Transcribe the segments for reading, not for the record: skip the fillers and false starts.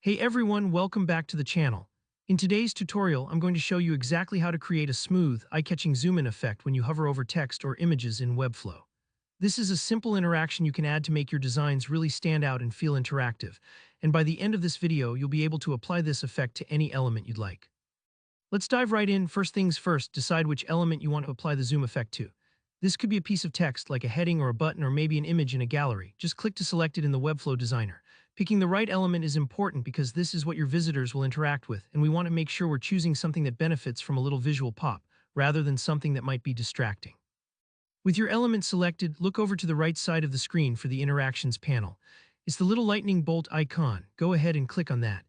Hey everyone, welcome back to the channel. In today's tutorial, I'm going to show you exactly how to create a smooth, eye-catching zoom-in effect when you hover over text or images in Webflow. This is a simple interaction you can add to make your designs really stand out and feel interactive, and by the end of this video, you'll be able to apply this effect to any element you'd like. Let's dive right in. First things first, decide which element you want to apply the zoom effect to. This could be a piece of text like a heading or a button or maybe an image in a gallery. Just click to select it in the Webflow Designer. Picking the right element is important because this is what your visitors will interact with, and we want to make sure we're choosing something that benefits from a little visual pop, rather than something that might be distracting. With your element selected, look over to the right side of the screen for the Interactions panel. It's the little lightning bolt icon. Go ahead and click on that.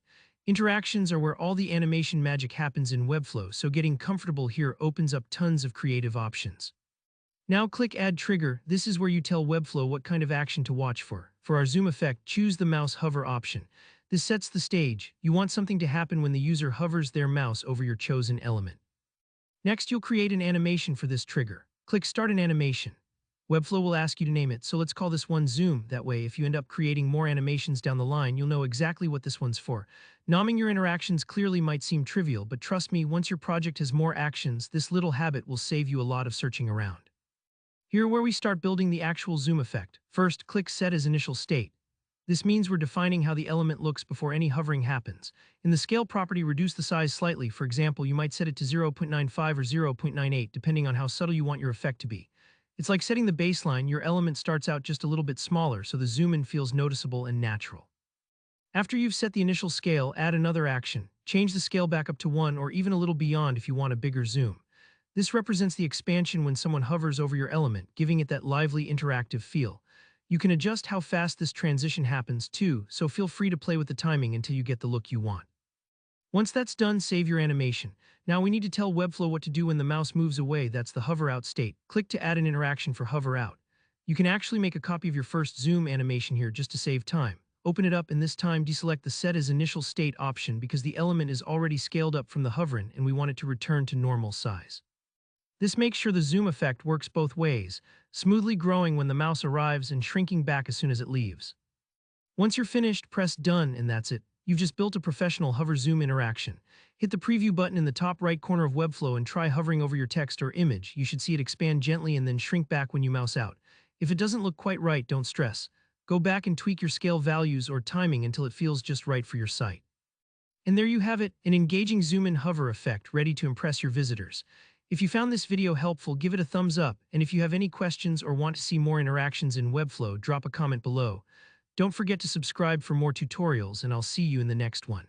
Interactions are where all the animation magic happens in Webflow, so getting comfortable here opens up tons of creative options. Now click Add Trigger. This is where you tell Webflow what kind of action to watch for. For our zoom effect, choose the mouse hover option. This sets the stage. You want something to happen when the user hovers their mouse over your chosen element. Next, you'll create an animation for this trigger. Click Start an Animation. Webflow will ask you to name it, so let's call this one Zoom. That way, if you end up creating more animations down the line, you'll know exactly what this one's for. Naming your interactions clearly might seem trivial, but trust me, once your project has more actions, this little habit will save you a lot of searching around. Here where we start building the actual zoom effect. First, click Set as Initial State. This means we're defining how the element looks before any hovering happens. In the Scale property, reduce the size slightly. For example, you might set it to 0.95 or 0.98, depending on how subtle you want your effect to be. It's like setting the baseline. Your element starts out just a little bit smaller, so the zoom-in feels noticeable and natural. After you've set the initial scale, add another action. Change the scale back up to 1 or even a little beyond if you want a bigger zoom. This represents the expansion when someone hovers over your element, giving it that lively, interactive feel. You can adjust how fast this transition happens too, so feel free to play with the timing until you get the look you want. Once that's done, save your animation. Now we need to tell Webflow what to do when the mouse moves away. That's the hover out state. Click to add an interaction for hover out. You can actually make a copy of your first zoom animation here just to save time. Open it up and this time deselect the Set as Initial State option because the element is already scaled up from the hovering and we want it to return to normal size. This makes sure the zoom effect works both ways, smoothly growing when the mouse arrives and shrinking back as soon as it leaves. Once you're finished, press Done and that's it. You've just built a professional hover zoom interaction. Hit the preview button in the top right corner of Webflow and try hovering over your text or image. You should see it expand gently and then shrink back when you mouse out. If it doesn't look quite right, don't stress. Go back and tweak your scale values or timing until it feels just right for your site. And there you have it, an engaging zoom-in hover effect ready to impress your visitors. If you found this video helpful, give it a thumbs up, and if you have any questions or want to see more interactions in Webflow, drop a comment below. Don't forget to subscribe for more tutorials, and I'll see you in the next one.